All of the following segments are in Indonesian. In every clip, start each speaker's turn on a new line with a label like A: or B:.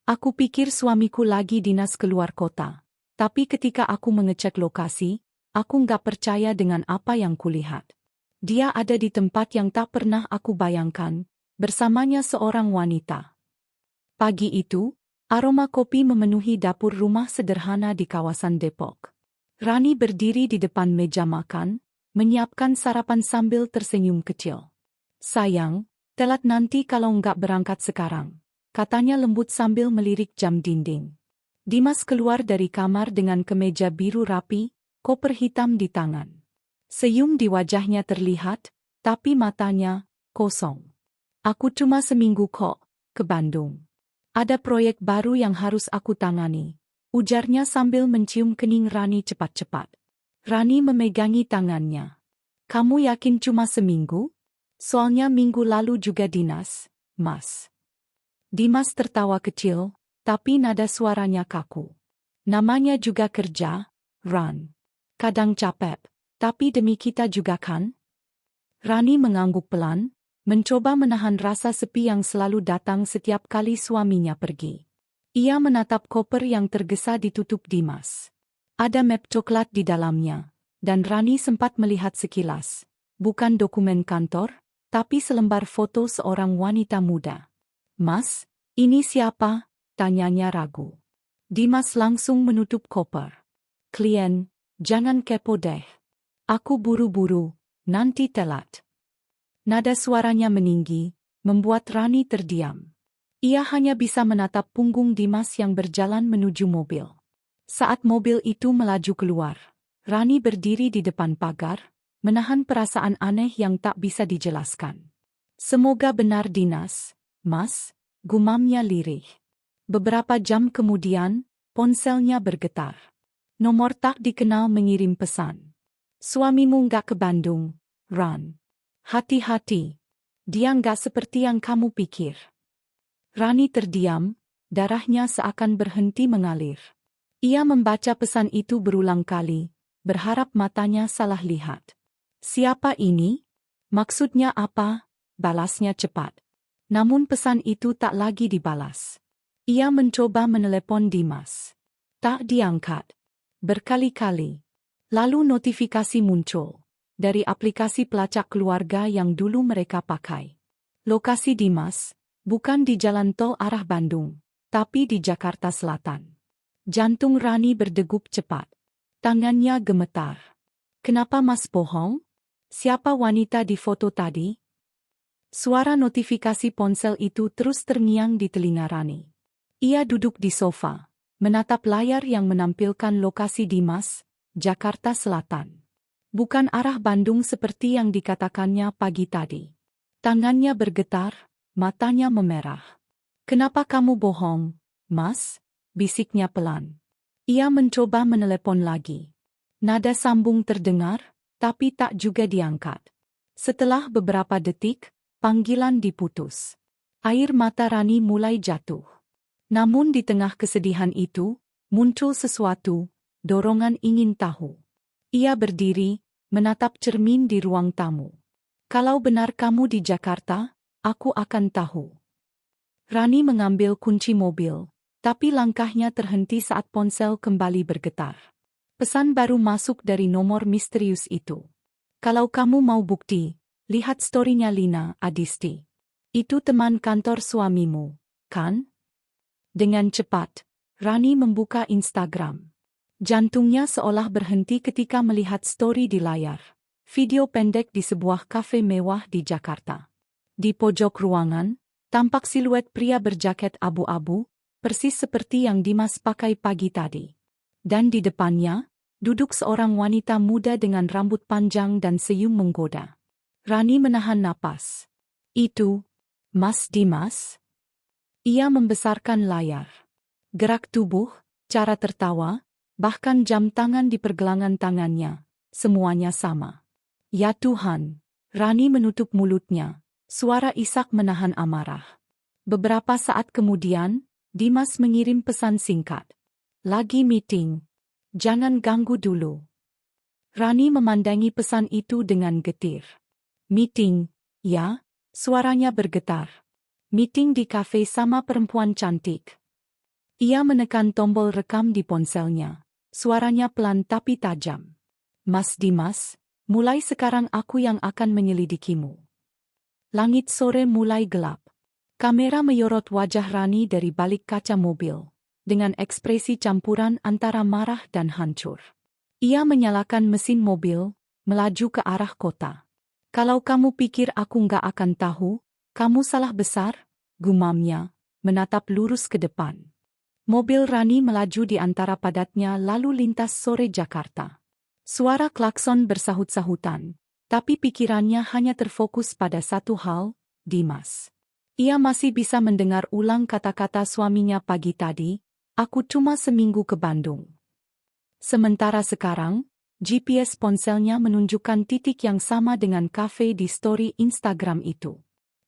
A: Aku pikir suamiku lagi dinas keluar kota. Tapi ketika aku mengecek lokasi, aku nggak percaya dengan apa yang kulihat. Dia ada di tempat yang tak pernah aku bayangkan, bersamanya seorang wanita. Pagi itu, aroma kopi memenuhi dapur rumah sederhana di kawasan Depok. Rani berdiri di depan meja makan, menyiapkan sarapan sambil tersenyum kecil. Sayang, telat nanti kalau nggak berangkat sekarang, katanya lembut sambil melirik jam dinding. Dimas keluar dari kamar dengan kemeja biru rapi, koper hitam di tangan. Senyum di wajahnya terlihat, tapi matanya kosong. Aku cuma seminggu kok, ke Bandung. Ada proyek baru yang harus aku tangani, ujarnya sambil mencium kening Rani cepat-cepat. Rani memegangi tangannya. Kamu yakin cuma seminggu? Soalnya minggu lalu juga dinas, Mas. Dimas tertawa kecil, tapi nada suaranya kaku. Namanya juga kerja, Ran. Kadang capek, tapi demi kita juga kan? Rani mengangguk pelan, mencoba menahan rasa sepi yang selalu datang setiap kali suaminya pergi. Ia menatap koper yang tergesa ditutup Dimas. Ada map coklat di dalamnya, dan Rani sempat melihat sekilas. Bukan dokumen kantor, tapi selembar foto seorang wanita muda. Mas, ini siapa? Tanyanya ragu. Dimas langsung menutup koper. Klien, jangan kepo deh. Aku buru-buru, nanti telat. Nada suaranya meninggi, membuat Rani terdiam. Ia hanya bisa menatap punggung Dimas yang berjalan menuju mobil. Saat mobil itu melaju keluar, Rani berdiri di depan pagar, menahan perasaan aneh yang tak bisa dijelaskan. Semoga benar dinas, Mas, gumamnya lirih. Beberapa jam kemudian, ponselnya bergetar. Nomor tak dikenal mengirim pesan. Suamimu nggak ke Bandung, Ran. Hati-hati. Dia nggak seperti yang kamu pikir. Rani terdiam, darahnya seakan berhenti mengalir. Ia membaca pesan itu berulang kali, berharap matanya salah lihat. Siapa ini? Maksudnya apa? Balasnya cepat. Namun pesan itu tak lagi dibalas. Ia mencoba menelepon Dimas. Tak diangkat. Berkali-kali. Lalu notifikasi muncul. Dari aplikasi pelacak keluarga yang dulu mereka pakai. Lokasi Dimas, bukan di jalan tol arah Bandung, tapi di Jakarta Selatan. Jantung Rani berdegup cepat. Tangannya gemetar. Kenapa Mas bohong? Siapa wanita di foto tadi? Suara notifikasi ponsel itu terus terngiang di telinga Rani. Ia duduk di sofa, menatap layar yang menampilkan lokasi Dimas, Jakarta Selatan. Bukan arah Bandung seperti yang dikatakannya pagi tadi. Tangannya bergetar, matanya memerah. Kenapa kamu bohong, Mas? Bisiknya pelan. Ia mencoba menelepon lagi. Nada sambung terdengar, tapi tak juga diangkat. Setelah beberapa detik, panggilan diputus. Air mata Rani mulai jatuh. Namun di tengah kesedihan itu, muncul sesuatu, dorongan ingin tahu. Ia berdiri, menatap cermin di ruang tamu. Kalau benar kamu di Jakarta, aku akan tahu. Rani mengambil kunci mobil, tapi langkahnya terhenti saat ponsel kembali bergetar. Pesan baru masuk dari nomor misterius itu. Kalau kamu mau bukti, lihat story-nya Lina Adisti. Itu teman kantor suamimu, kan? Dengan cepat, Rani membuka Instagram. Jantungnya seolah berhenti ketika melihat story di layar. Video pendek di sebuah kafe mewah di Jakarta. Di pojok ruangan, tampak siluet pria berjaket abu-abu, persis seperti yang Dimas pakai pagi tadi. Dan di depannya, duduk seorang wanita muda dengan rambut panjang dan senyum menggoda. Rani menahan napas. Itu, Mas Dimas? Ia membesarkan layar. Gerak tubuh, cara tertawa, bahkan jam tangan di pergelangan tangannya, semuanya sama. Ya Tuhan, Rani menutup mulutnya, suara isak menahan amarah. Beberapa saat kemudian, Dimas mengirim pesan singkat. Lagi meeting. Jangan ganggu dulu. Rani memandangi pesan itu dengan getir. Meeting, ya, suaranya bergetar. Meeting di kafe sama perempuan cantik. Ia menekan tombol rekam di ponselnya. Suaranya pelan tapi tajam. Mas Dimas, mulai sekarang aku yang akan menyelidikimu. Langit sore mulai gelap. Kamera menyorot wajah Rani dari balik kaca mobil, dengan ekspresi campuran antara marah dan hancur. Ia menyalakan mesin mobil, melaju ke arah kota. Kalau kamu pikir aku nggak akan tahu, kamu salah besar, gumamnya, menatap lurus ke depan. Mobil Rani melaju di antara padatnya lalu lintas sore Jakarta. Suara klakson bersahut-sahutan, tapi pikirannya hanya terfokus pada satu hal, Dimas. Ia masih bisa mendengar ulang kata-kata suaminya pagi tadi, aku cuma seminggu ke Bandung. Sementara sekarang, GPS ponselnya menunjukkan titik yang sama dengan kafe di story Instagram itu.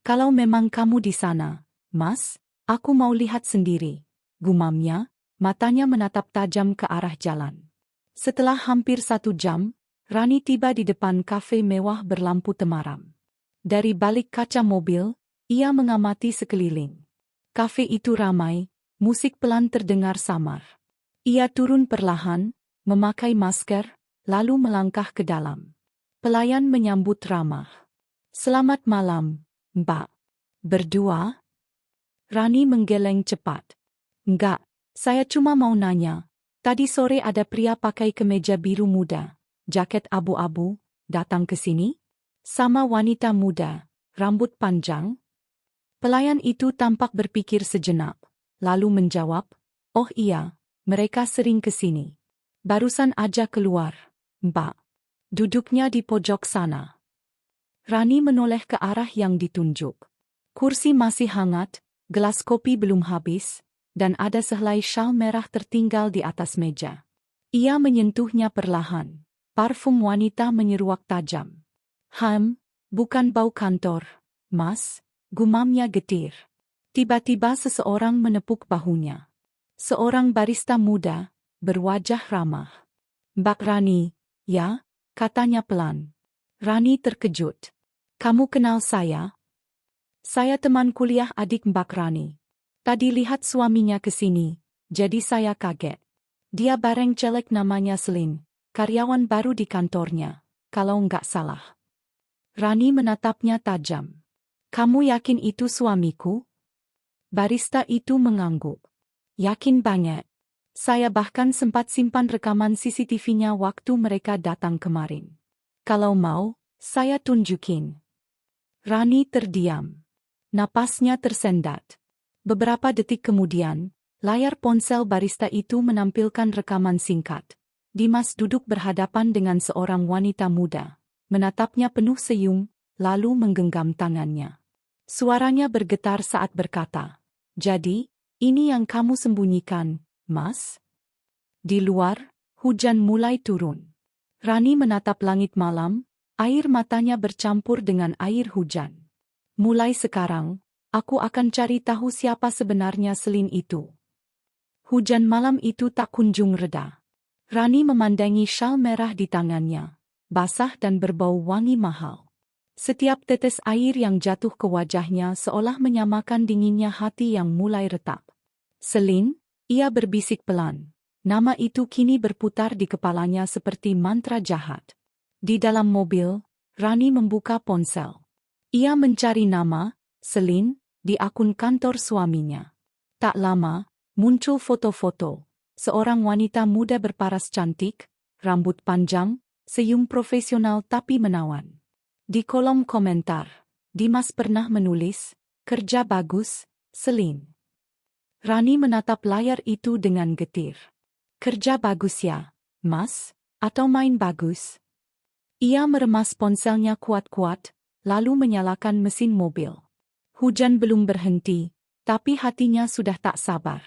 A: Kalau memang kamu di sana, Mas, aku mau lihat sendiri, gumamnya, matanya menatap tajam ke arah jalan. Setelah hampir 1 jam, Rani tiba di depan kafe mewah berlampu temaram. Dari balik kaca mobil, ia mengamati sekeliling. Kafe itu ramai, musik pelan terdengar samar. Ia turun perlahan, memakai masker, lalu melangkah ke dalam. Pelayan menyambut ramah. Selamat malam, Mbak. Berdua? Rani menggeleng cepat. Enggak, saya cuma mau nanya. Tadi sore ada pria pakai kemeja biru muda, jaket abu-abu, datang ke sini? Sama wanita muda, rambut panjang? Pelayan itu tampak berpikir sejenak, lalu menjawab, oh iya, mereka sering ke sini. Barusan aja keluar, Mbak. Duduknya di pojok sana. Rani menoleh ke arah yang ditunjuk. Kursi masih hangat, gelas kopi belum habis, dan ada sehelai syal merah tertinggal di atas meja. Ia menyentuhnya perlahan. Parfum wanita menyeruak tajam. Bukan bau kantor, Mas, gumamnya getir. Tiba-tiba seseorang menepuk bahunya. Seorang barista muda, berwajah ramah. Mbak Rani, ya, katanya pelan. Rani terkejut. Kamu kenal saya? Saya teman kuliah adik Mbak Rani. Tadi lihat suaminya ke sini, jadi saya kaget. Dia bareng celek namanya Selin, karyawan baru di kantornya, kalau nggak salah. Rani menatapnya tajam. Kamu yakin itu suamiku? Barista itu mengangguk. Yakin banget. Saya bahkan sempat simpan rekaman CCTV-nya waktu mereka datang kemarin. Kalau mau, saya tunjukin. Rani terdiam. Napasnya tersendat. Beberapa detik kemudian, layar ponsel barista itu menampilkan rekaman singkat. Dimas duduk berhadapan dengan seorang wanita muda. Menatapnya penuh senyum, lalu menggenggam tangannya. Suaranya bergetar saat berkata, jadi, ini yang kamu sembunyikan, Mas? Di luar, hujan mulai turun. Rani menatap langit malam, air matanya bercampur dengan air hujan. Mulai sekarang, aku akan cari tahu siapa sebenarnya Selin itu. Hujan malam itu tak kunjung reda. Rani memandangi syal merah di tangannya, basah dan berbau wangi mahal. Setiap tetes air yang jatuh ke wajahnya seolah menyamakan dinginnya hati yang mulai retak. Selin, ia berbisik pelan. Nama itu kini berputar di kepalanya seperti mantra jahat. Di dalam mobil, Rani membuka ponsel. Ia mencari nama, Selin, di akun kantor suaminya. Tak lama, muncul foto-foto. Seorang wanita muda berparas cantik, rambut panjang, senyum profesional tapi menawan. Di kolom komentar, Dimas pernah menulis, kerja bagus, Selin. Rani menatap layar itu dengan getir. Kerja bagus ya, Mas, atau main bagus? Ia meremas ponselnya kuat-kuat, lalu menyalakan mesin mobil. Hujan belum berhenti, tapi hatinya sudah tak sabar.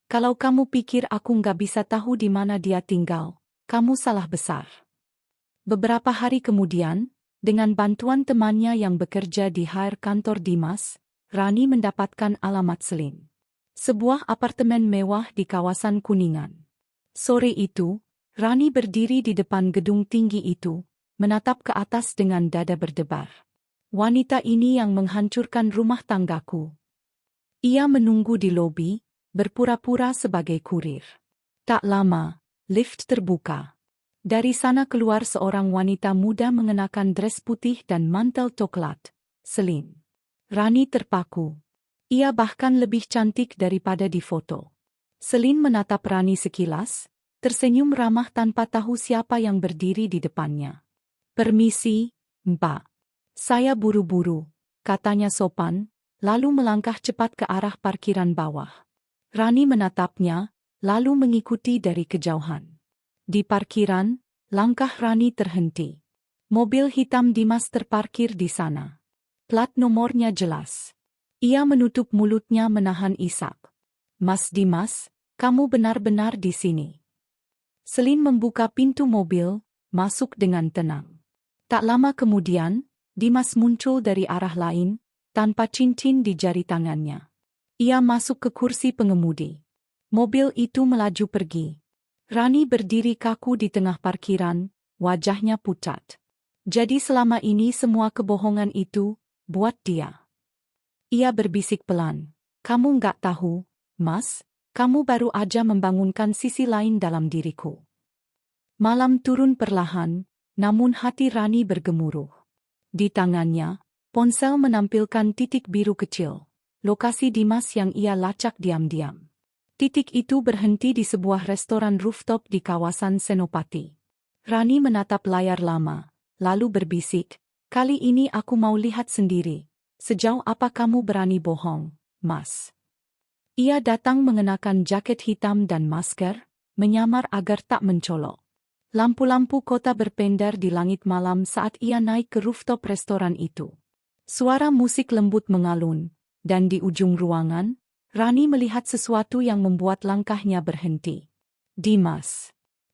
A: Kalau kamu pikir aku nggak bisa tahu di mana dia tinggal, kamu salah besar. Beberapa hari kemudian, dengan bantuan temannya yang bekerja di HR kantor Dimas, Rani mendapatkan alamat Selin. Sebuah apartemen mewah di kawasan Kuningan. Sore itu, Rani berdiri di depan gedung tinggi itu, menatap ke atas dengan dada berdebar. Wanita ini yang menghancurkan rumah tanggaku. Ia menunggu di lobi, berpura-pura sebagai kurir. Tak lama, lift terbuka. Dari sana keluar seorang wanita muda mengenakan dres putih dan mantel coklat. Celine. Rani terpaku. Ia bahkan lebih cantik daripada di foto. Celine menatap Rani sekilas, tersenyum ramah tanpa tahu siapa yang berdiri di depannya. "Permisi, Mbak. Saya buru-buru," katanya sopan, lalu melangkah cepat ke arah parkiran bawah. Rani menatapnya, lalu mengikuti dari kejauhan. Di parkiran, langkah Rani terhenti. Mobil hitam Dimas terparkir di sana. Plat nomornya jelas. Ia menutup mulutnya menahan isak. "Mas Dimas, kamu benar-benar di sini." Celine membuka pintu mobil, masuk dengan tenang. Tak lama kemudian, Dimas muncul dari arah lain, tanpa cincin di jari tangannya. Ia masuk ke kursi pengemudi. Mobil itu melaju pergi. Rani berdiri kaku di tengah parkiran, wajahnya pucat. Jadi selama ini semua kebohongan itu, buat dia. Ia berbisik pelan. "Kamu nggak tahu, Mas, kamu baru aja membangunkan sisi lain dalam diriku." Malam turun perlahan, namun hati Rani bergemuruh. Di tangannya, ponsel menampilkan titik biru kecil, lokasi Dimas yang ia lacak diam-diam. Titik itu berhenti di sebuah restoran rooftop di kawasan Senopati. Rani menatap layar lama, lalu berbisik, "Kali ini aku mau lihat sendiri. Sejauh apa kamu berani bohong, Mas?" Ia datang mengenakan jaket hitam dan masker, menyamar agar tak mencolok. Lampu-lampu kota berpendar di langit malam saat ia naik ke rooftop restoran itu. Suara musik lembut mengalun, dan di ujung ruangan, Rani melihat sesuatu yang membuat langkahnya berhenti. Dimas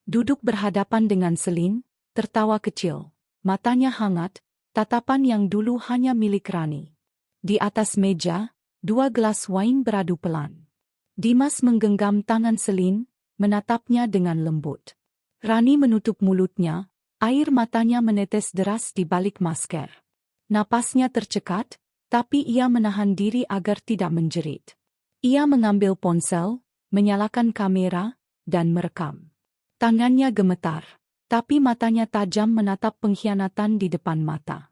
A: duduk berhadapan dengan Celine, tertawa kecil, matanya hangat, tatapan yang dulu hanya milik Rani. Di atas meja, 2 gelas wine beradu pelan. Dimas menggenggam tangan Celine, menatapnya dengan lembut. Rani menutup mulutnya, air matanya menetes deras di balik masker. Napasnya tercekat, tapi ia menahan diri agar tidak menjerit. Ia mengambil ponsel, menyalakan kamera, dan merekam. Tangannya gemetar, tapi matanya tajam menatap pengkhianatan di depan mata.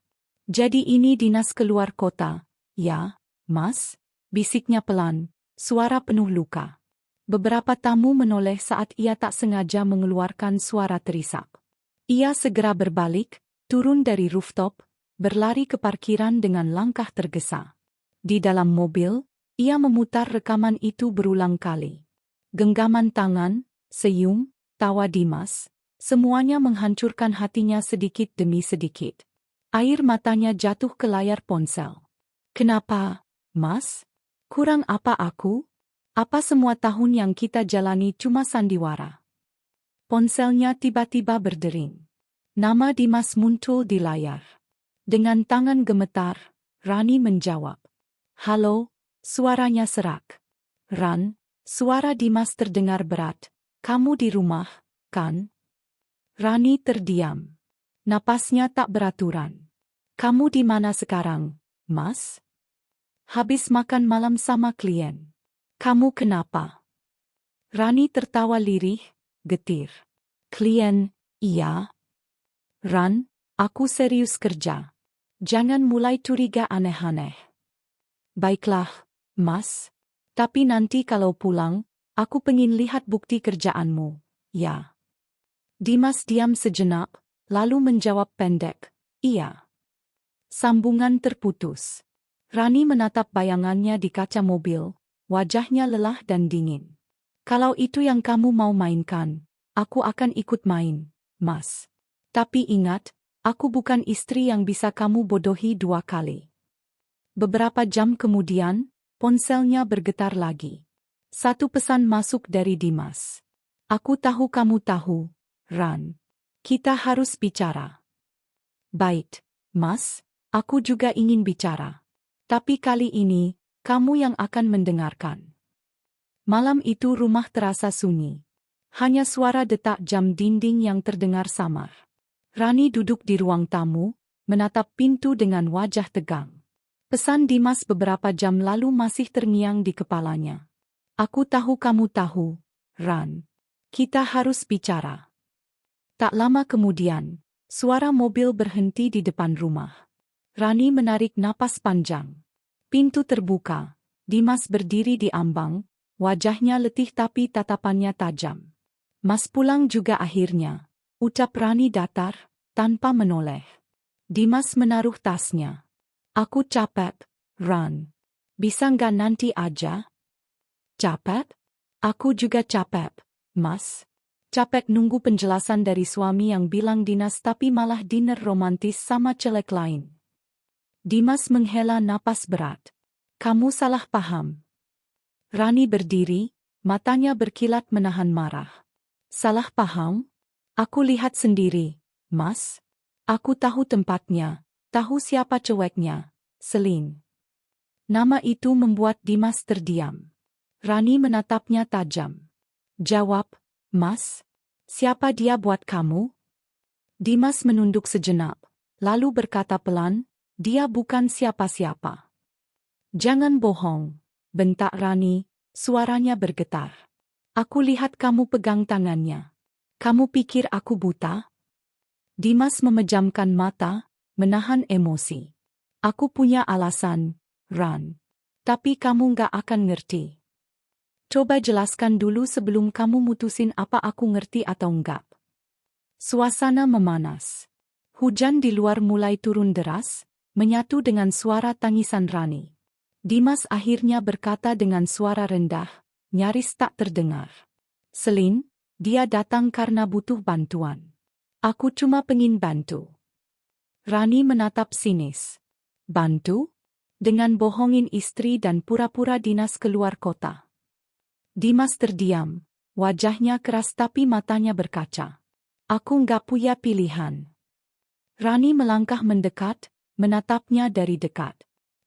A: "Jadi ini dinas keluar kota, ya, Mas?" bisiknya pelan, suara penuh luka. Beberapa tamu menoleh saat ia tak sengaja mengeluarkan suara terisak. Ia segera berbalik, turun dari rooftop, berlari ke parkiran dengan langkah tergesa. Di dalam mobil, ia memutar rekaman itu berulang kali. Genggaman tangan, senyum, tawa Dimas, semuanya menghancurkan hatinya sedikit demi sedikit. Air matanya jatuh ke layar ponsel. "Kenapa, Mas? Kurang apa aku? Apa semua tahun yang kita jalani cuma sandiwara?" Ponselnya tiba-tiba berdering. Nama Dimas muncul di layar. Dengan tangan gemetar, Rani menjawab. "Halo," suaranya serak. "Ran," suara Dimas terdengar berat. "Kamu di rumah, kan?" Rani terdiam. Napasnya tak beraturan. "Kamu di mana sekarang, Mas?" "Habis makan malam sama klien." "Kamu kenapa?" Rani tertawa lirih, getir. "Klien, iya." "Ran, aku serius kerja. Jangan mulai curiga aneh-aneh." "Baiklah, Mas. Tapi nanti kalau pulang, aku pengen lihat bukti kerjaanmu, ya." Dimas diam sejenak, lalu menjawab pendek, "Iya." Sambungan terputus. Rani menatap bayangannya di kaca mobil, wajahnya lelah dan dingin. "Kalau itu yang kamu mau mainkan, aku akan ikut main, Mas. Tapi ingat, aku bukan istri yang bisa kamu bodohi 2 kali." Beberapa jam kemudian, ponselnya bergetar lagi. Satu pesan masuk dari Dimas. "Aku tahu kamu tahu, Ran. Kita harus bicara." "Baik, Mas, aku juga ingin bicara. Tapi kali ini, kamu yang akan mendengarkan." Malam itu rumah terasa sunyi. Hanya suara detak jam dinding yang terdengar samar. Rani duduk di ruang tamu, menatap pintu dengan wajah tegang. Pesan Dimas beberapa jam lalu masih terngiang di kepalanya. Aku tahu kamu tahu, Ran. Kita harus bicara. Tak lama kemudian, suara mobil berhenti di depan rumah. Rani menarik napas panjang. Pintu terbuka. Dimas berdiri di ambang, wajahnya letih tapi tatapannya tajam. Mas pulang juga akhirnya, ucap Rani datar, tanpa menoleh. Dimas menaruh tasnya. Aku capek, Ran. Bisa nggak nanti aja? Capek? Aku juga capek, Mas. Capek nunggu penjelasan dari suami yang bilang dinas tapi malah dinner romantis sama celek lain. Dimas menghela napas berat. Kamu salah paham. Rani berdiri, matanya berkilat menahan marah. Salah paham? Aku lihat sendiri, Mas. Aku tahu tempatnya, tahu siapa cueknya, Selin. Nama itu membuat Dimas terdiam. Rani menatapnya tajam. Jawab, Mas. Siapa dia buat kamu? Dimas menunduk sejenak, lalu berkata pelan, dia bukan siapa-siapa. Jangan bohong, bentak Rani, suaranya bergetar. Aku lihat kamu pegang tangannya. Kamu pikir aku buta? Dimas memejamkan mata, menahan emosi. Aku punya alasan, Ran. Tapi kamu nggak akan ngerti. Coba jelaskan dulu sebelum kamu mutusin apa aku ngerti atau enggak. Suasana memanas. Hujan di luar mulai turun deras, menyatu dengan suara tangisan Rani. Dimas akhirnya berkata dengan suara rendah, nyaris tak terdengar. Selin, dia datang karena butuh bantuan. Aku cuma pengin bantu. Rani menatap sinis. Bantu? Dengan bohongin istri dan pura-pura dinas keluar kota. Dimas terdiam, wajahnya keras tapi matanya berkaca. Aku nggak punya pilihan. Rani melangkah mendekat, menatapnya dari dekat.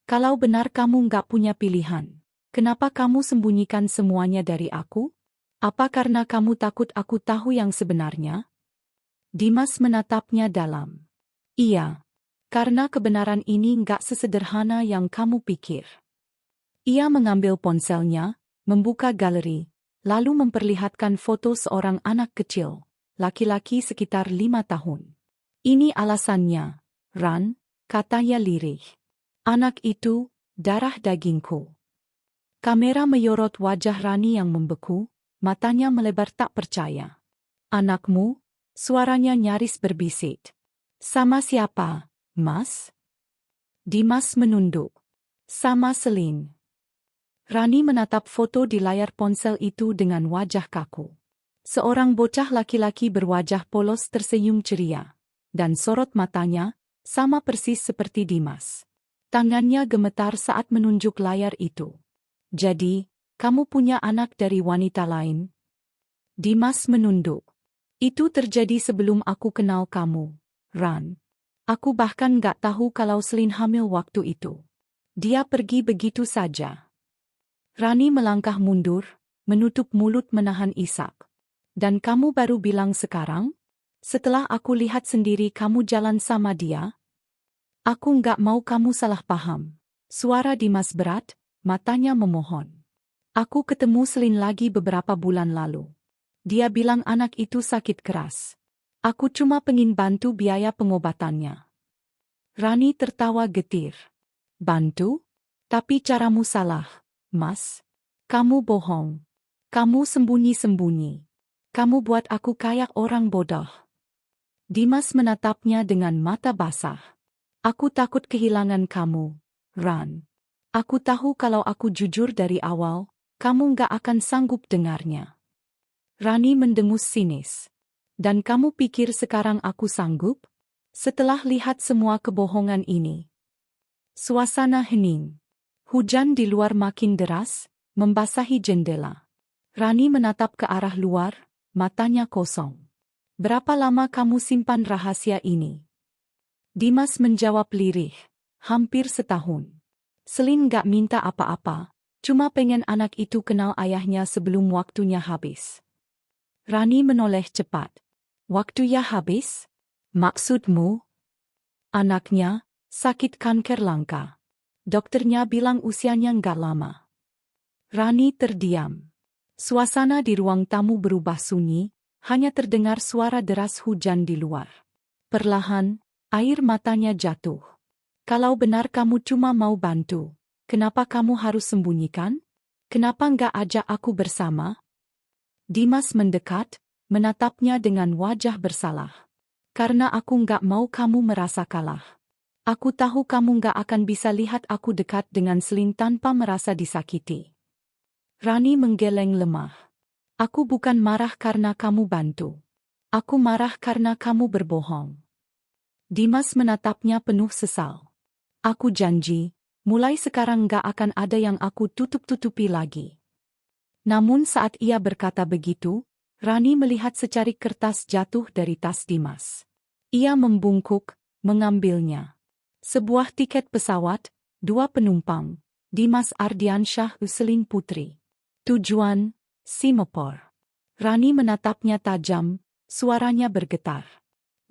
A: Kalau benar kamu nggak punya pilihan, kenapa kamu sembunyikan semuanya dari aku? Apa karena kamu takut aku tahu yang sebenarnya? Dimas menatapnya dalam. Iya, karena kebenaran ini nggak sesederhana yang kamu pikir. Ia mengambil ponselnya, membuka galeri, lalu memperlihatkan foto seorang anak kecil, laki-laki sekitar 5 tahun. Ini alasannya, Ran, katanya lirih. Anak itu, darah dagingku. Kamera menyorot wajah Rani yang membeku, matanya melebar tak percaya. Anakmu? Suaranya nyaris berbisik. Sama siapa, Mas? Dimas menunduk. Sama Selin. Rani menatap foto di layar ponsel itu dengan wajah kaku. Seorang bocah laki-laki berwajah polos tersenyum ceria. Dan sorot matanya, sama persis seperti Dimas. Tangannya gemetar saat menunjuk layar itu. Jadi, kamu punya anak dari wanita lain? Dimas menunduk. Itu terjadi sebelum aku kenal kamu, Ran. Aku bahkan gak tahu kalau Selin hamil waktu itu. Dia pergi begitu saja. Rani melangkah mundur, menutup mulut menahan isak. Dan kamu baru bilang sekarang? Setelah aku lihat sendiri kamu jalan sama dia? Aku nggak mau kamu salah paham. Suara Dimas berat, matanya memohon. Aku ketemu Selin lagi beberapa bulan lalu. Dia bilang anak itu sakit keras. Aku cuma pengin bantu biaya pengobatannya. Rani tertawa getir. Bantu? Tapi caramu salah, Mas. Kamu bohong. Kamu sembunyi-sembunyi. Kamu buat aku kayak orang bodoh. Dimas menatapnya dengan mata basah. Aku takut kehilangan kamu, Ran. Aku tahu kalau aku jujur dari awal, kamu nggak akan sanggup dengarnya. Rani mendengus sinis. Dan kamu pikir sekarang aku sanggup? Setelah lihat semua kebohongan ini. Suasana hening. Hujan di luar makin deras, membasahi jendela. Rani menatap ke arah luar, matanya kosong. Berapa lama kamu simpan rahasia ini? Dimas menjawab lirih, hampir setahun. Selin gak minta apa-apa, cuma pengen anak itu kenal ayahnya sebelum waktunya habis. Rani menoleh cepat. Waktunya habis? Maksudmu? Anaknya, sakit kanker langka. Dokternya bilang usianya gak lama. Rani terdiam. Suasana di ruang tamu berubah sunyi, hanya terdengar suara deras hujan di luar. Perlahan, air matanya jatuh. Kalau benar kamu cuma mau bantu, kenapa kamu harus sembunyikan? Kenapa nggak ajak aku bersama? Dimas mendekat, menatapnya dengan wajah bersalah. Karena aku nggak mau kamu merasa kalah. Aku tahu kamu nggak akan bisa lihat aku dekat dengan Selin tanpa merasa disakiti. Rani menggeleng lemah. Aku bukan marah karena kamu bantu. Aku marah karena kamu berbohong. Dimas menatapnya penuh sesal. Aku janji, mulai sekarang gak akan ada yang aku tutup-tutupi lagi. Namun saat ia berkata begitu, Rani melihat secarik kertas jatuh dari tas Dimas. Ia membungkuk, mengambilnya. Sebuah tiket pesawat, 2 penumpang, Dimas Ardiansyah Selin Putri. Tujuan, Singapura. Rani menatapnya tajam, suaranya bergetar.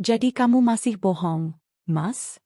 A: Jadi kamu masih bohong, Mas?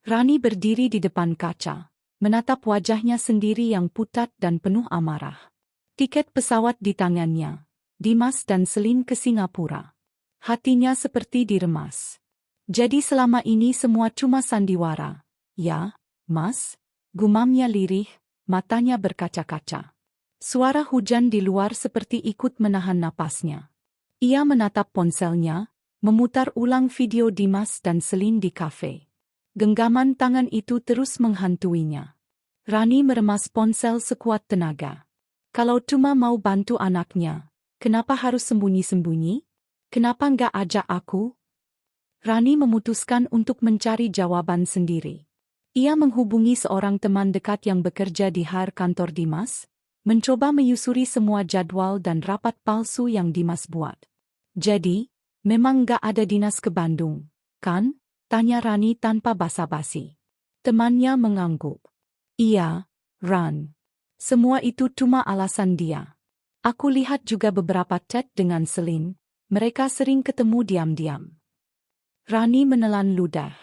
A: Rani berdiri di depan kaca, menatap wajahnya sendiri yang pucat dan penuh amarah. Tiket pesawat di tangannya, Dimas dan Selin ke Singapura. Hatinya seperti diremas. Jadi selama ini semua cuma sandiwara, ya, Mas? Gumamnya lirih, matanya berkaca-kaca. Suara hujan di luar seperti ikut menahan napasnya. Ia menatap ponselnya, memutar ulang video Dimas dan Selin di kafe. Genggaman tangan itu terus menghantuinya. Rani meremas ponsel sekuat tenaga. Kalau cuma mau bantu anaknya, kenapa harus sembunyi-sembunyi? Kenapa nggak ajak aku? Rani memutuskan untuk mencari jawaban sendiri. Ia menghubungi seorang teman dekat yang bekerja di kantor Dimas, mencoba menyusuri semua jadwal dan rapat palsu yang Dimas buat. Jadi, memang nggak ada dinas ke Bandung, kan? Tanya Rani tanpa basa-basi. Temannya mengangguk. Iya, Ran. Semua itu cuma alasan dia. Aku lihat juga beberapa chat dengan Selin, mereka sering ketemu diam-diam. Rani menelan ludah.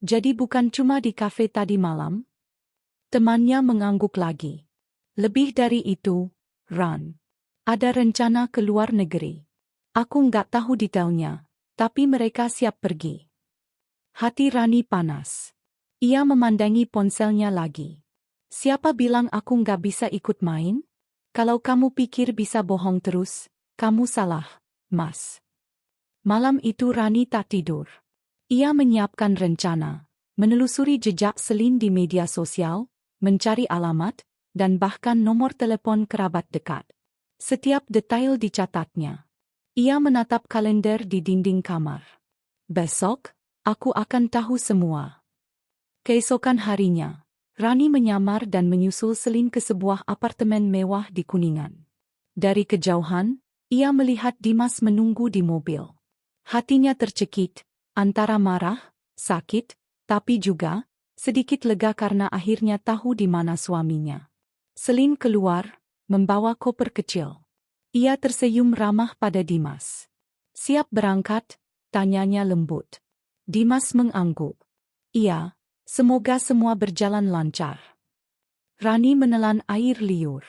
A: Jadi bukan cuma di kafe tadi malam? Temannya mengangguk lagi. Lebih dari itu, Ran. Ada rencana ke luar negeri. Aku nggak tahu detailnya, tapi mereka siap pergi. Hati Rani panas. Ia memandangi ponselnya lagi. Siapa bilang aku nggak bisa ikut main? Kalau kamu pikir bisa bohong terus, kamu salah, Mas. Malam itu Rani tak tidur. Ia menyiapkan rencana, menelusuri jejak Selin di media sosial, mencari alamat, dan bahkan nomor telepon kerabat dekat. Setiap detail dicatatnya. Ia menatap kalender di dinding kamar. Besok, aku akan tahu semua. Keesokan harinya, Rani menyamar dan menyusul Selin ke sebuah apartemen mewah di Kuningan. Dari kejauhan, ia melihat Dimas menunggu di mobil. Hatinya tercekik, antara marah, sakit, tapi juga sedikit lega karena akhirnya tahu di mana suaminya. Selin keluar, membawa koper kecil. Ia tersenyum ramah pada Dimas. Siap berangkat? Tanyanya lembut. Dimas mengangguk. Iya, semoga semua berjalan lancar. Rani menelan air liur.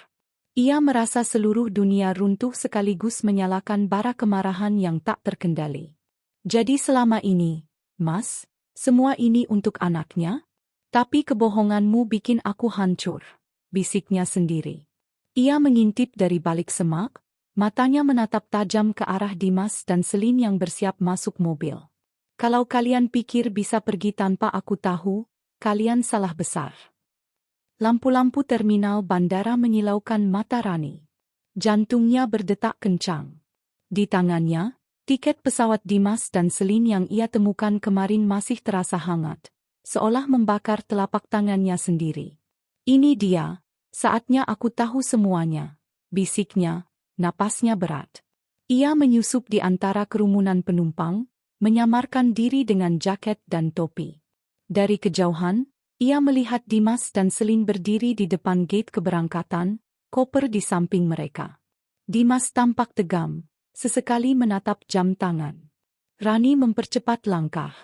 A: Ia merasa seluruh dunia runtuh sekaligus menyalakan bara kemarahan yang tak terkendali. Jadi selama ini, Mas, semua ini untuk anaknya? Tapi kebohonganmu bikin aku hancur, bisiknya sendiri. Ia mengintip dari balik semak, matanya menatap tajam ke arah Dimas dan Selin yang bersiap masuk mobil. Kalau kalian pikir bisa pergi tanpa aku tahu, kalian salah besar. Lampu-lampu terminal bandara menyilaukan mata Rani. Jantungnya berdetak kencang. Di tangannya, tiket pesawat Dimas dan Selin yang ia temukan kemarin masih terasa hangat, seolah membakar telapak tangannya sendiri. Ini dia, saatnya aku tahu semuanya, bisiknya, napasnya berat. Ia menyusup di antara kerumunan penumpang, menyamarkan diri dengan jaket dan topi. Dari kejauhan, ia melihat Dimas dan Selin berdiri di depan gate keberangkatan, koper di samping mereka. Dimas tampak tegam, sesekali menatap jam tangan. Rani mempercepat langkah.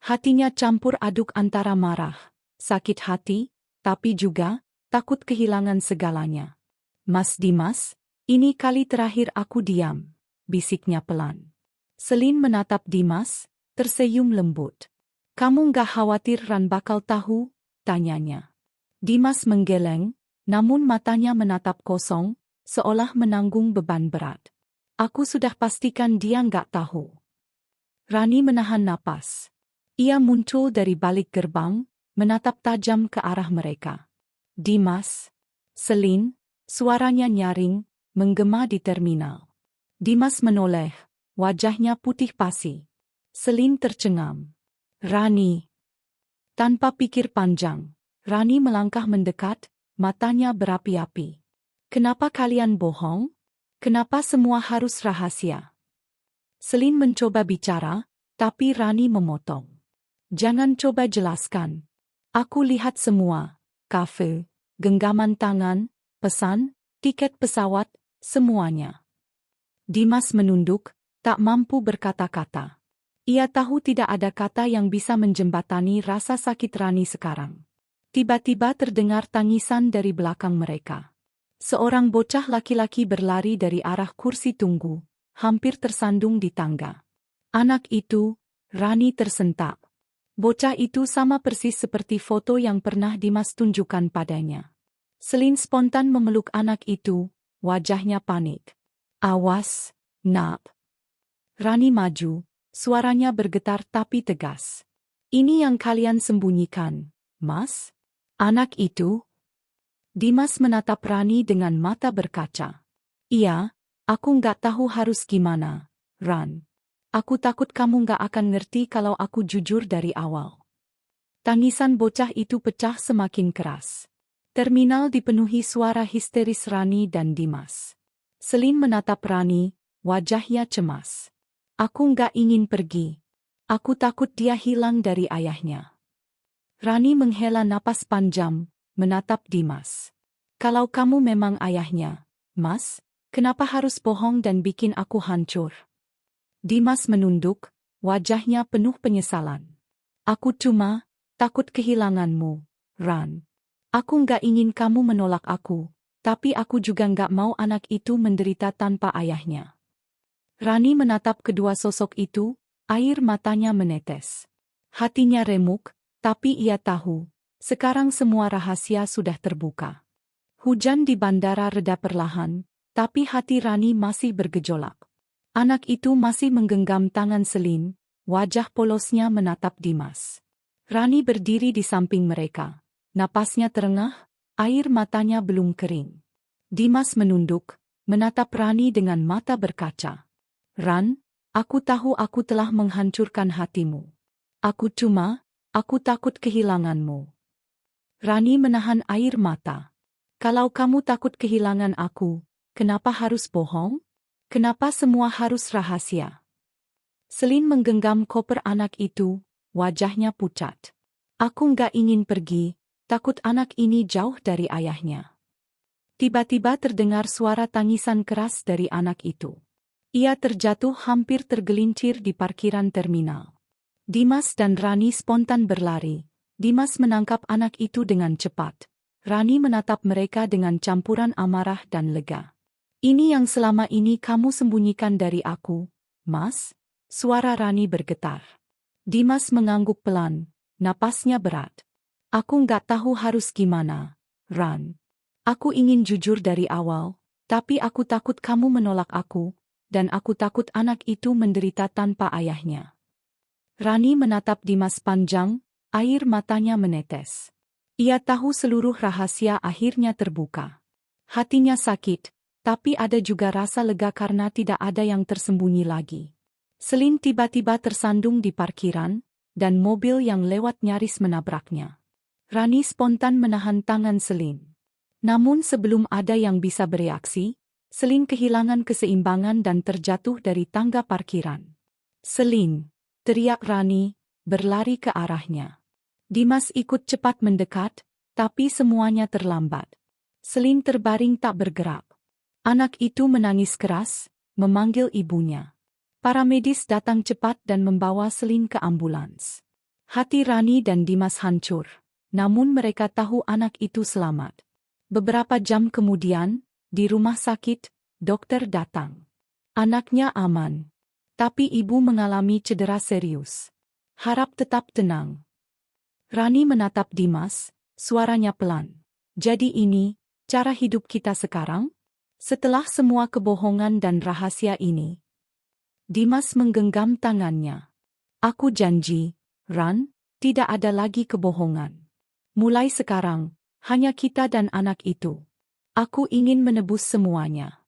A: Hatinya campur aduk antara marah, sakit hati, tapi juga takut kehilangan segalanya. Mas Dimas, ini kali terakhir aku diam, bisiknya pelan. Selin menatap Dimas, tersenyum lembut. Kamu nggak khawatir Ran bakal tahu? Tanyanya. Dimas menggeleng, namun matanya menatap kosong, seolah menanggung beban berat. Aku sudah pastikan dia nggak tahu. Rani menahan napas. Ia muncul dari balik gerbang, menatap tajam ke arah mereka. Dimas, Selin, suaranya nyaring, menggema di terminal. Dimas menoleh, wajahnya putih pasi. Selin tercengang. Rani. Tanpa pikir panjang, Rani melangkah mendekat, matanya berapi-api. Kenapa kalian bohong? Kenapa semua harus rahasia? Selin mencoba bicara, tapi Rani memotong. Jangan coba jelaskan. Aku lihat semua, kafe, genggaman tangan, pesan, tiket pesawat, semuanya. Dimas menunduk, tak mampu berkata-kata. Ia tahu tidak ada kata yang bisa menjembatani rasa sakit Rani sekarang. Tiba-tiba terdengar tangisan dari belakang mereka. Seorang bocah laki-laki berlari dari arah kursi tunggu, hampir tersandung di tangga. Anak itu, Rani tersentak. Bocah itu sama persis seperti foto yang pernah Dimas tunjukkan padanya. Selin spontan memeluk anak itu, wajahnya panik. Awas, nak. Rani maju, suaranya bergetar tapi tegas. Ini yang kalian sembunyikan, Mas? Anak itu? Dimas menatap Rani dengan mata berkaca. Iya, aku nggak tahu harus gimana, Ran. Aku takut kamu nggak akan ngerti kalau aku jujur dari awal. Tangisan bocah itu pecah semakin keras. Terminal dipenuhi suara histeris Rani dan Dimas. Selin menatap Rani, wajahnya cemas. Aku nggak ingin pergi. Aku takut dia hilang dari ayahnya. Rani menghela napas panjang, menatap Dimas. Kalau kamu memang ayahnya, Mas, kenapa harus bohong dan bikin aku hancur? Dimas menunduk, wajahnya penuh penyesalan. Aku cuma takut kehilanganmu, Ran. Aku nggak ingin kamu menolak aku, tapi aku juga nggak mau anak itu menderita tanpa ayahnya. Rani menatap kedua sosok itu, air matanya menetes. Hatinya remuk, tapi ia tahu, sekarang semua rahasia sudah terbuka. Hujan di bandara reda perlahan, tapi hati Rani masih bergejolak. Anak itu masih menggenggam tangan Selin, wajah polosnya menatap Dimas. Rani berdiri di samping mereka. Napasnya terengah, air matanya belum kering. Dimas menunduk, menatap Rani dengan mata berkaca. Ran, aku tahu aku telah menghancurkan hatimu. Aku takut kehilanganmu. Rani menahan air mata. Kalau kamu takut kehilangan aku, kenapa harus bohong? Kenapa semua harus rahasia? Selin menggenggam koper anak itu, wajahnya pucat. Aku nggak ingin pergi, takut anak ini jauh dari ayahnya. Tiba-tiba terdengar suara tangisan keras dari anak itu. Ia terjatuh hampir tergelincir di parkiran terminal. Dimas dan Rani spontan berlari. Dimas menangkap anak itu dengan cepat. Rani menatap mereka dengan campuran amarah dan lega. Ini yang selama ini kamu sembunyikan dari aku, Mas? Suara Rani bergetar. Dimas mengangguk pelan, napasnya berat. Aku nggak tahu harus gimana, Ran. Aku ingin jujur dari awal, tapi aku takut kamu menolak aku, dan aku takut anak itu menderita tanpa ayahnya. Rani menatap Dimas panjang, air matanya menetes. Ia tahu seluruh rahasia akhirnya terbuka. Hatinya sakit, tapi ada juga rasa lega karena tidak ada yang tersembunyi lagi. Selin tiba-tiba tersandung di parkiran, dan mobil yang lewat nyaris menabraknya. Rani spontan menahan tangan Selin. Namun sebelum ada yang bisa bereaksi, Selin kehilangan keseimbangan dan terjatuh dari tangga parkiran. Selin, teriak Rani, berlari ke arahnya. Dimas ikut cepat mendekat, tapi semuanya terlambat. Selin terbaring tak bergerak. Anak itu menangis keras, memanggil ibunya. Para medis datang cepat dan membawa Selin ke ambulans. Hati Rani dan Dimas hancur, namun mereka tahu anak itu selamat. Beberapa jam kemudian, Di rumah sakit, dokter datang. Anaknya aman. Tapi ibu mengalami cedera serius. Harap tetap tenang. Rani menatap Dimas, suaranya pelan. Jadi ini, cara hidup kita sekarang? Setelah semua kebohongan dan rahasia ini. Dimas menggenggam tangannya. Aku janji, Ran, tidak ada lagi kebohongan. Mulai sekarang, hanya kita dan anak itu. Aku ingin menebus semuanya.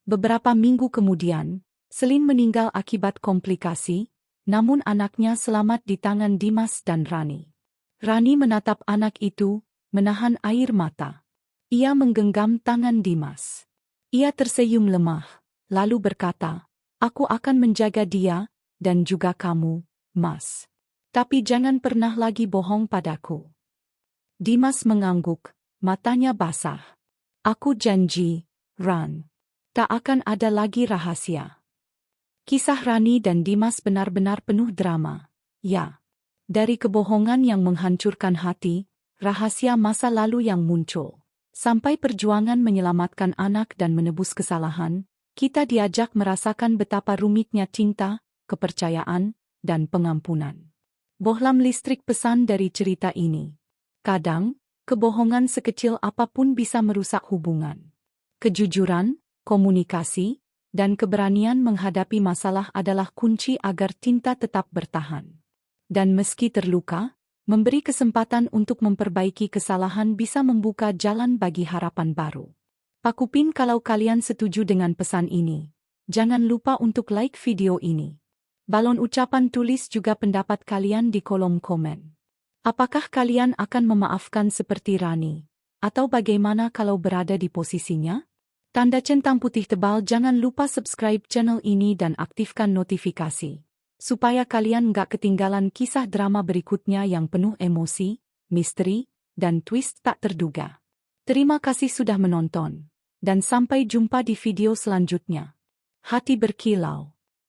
A: Beberapa minggu kemudian, Selin meninggal akibat komplikasi, namun anaknya selamat di tangan Dimas dan Rani. Rani menatap anak itu, menahan air mata. Ia menggenggam tangan Dimas. Ia tersenyum lemah, lalu berkata, "Aku akan menjaga dia, dan juga kamu, Mas. Tapi jangan pernah lagi bohong padaku." Dimas mengangguk, matanya basah. "Aku janji, Ran. Tak akan ada lagi rahasia." Kisah Rani dan Dimas benar-benar penuh drama. Ya, dari kebohongan yang menghancurkan hati, rahasia masa lalu yang muncul, sampai perjuangan menyelamatkan anak dan menebus kesalahan, kita diajak merasakan betapa rumitnya cinta, kepercayaan, dan pengampunan. Bohlam listrik pesan dari cerita ini. Kadang, kebohongan sekecil apapun bisa merusak hubungan. Kejujuran, komunikasi, dan keberanian menghadapi masalah adalah kunci agar cinta tetap bertahan. Dan meski terluka, memberi kesempatan untuk memperbaiki kesalahan bisa membuka jalan bagi harapan baru. Pakupin kalau kalian setuju dengan pesan ini. Jangan lupa untuk like video ini. Balon ucapan tulis juga pendapat kalian di kolom komen. Apakah kalian akan memaafkan seperti Rani? Atau bagaimana kalau berada di posisinya? Tanda centang putih tebal. Jangan lupa subscribe channel ini dan aktifkan notifikasi, supaya kalian nggak ketinggalan kisah drama berikutnya yang penuh emosi, misteri, dan twist tak terduga. Terima kasih sudah menonton, dan sampai jumpa di video selanjutnya. Hati berkilau.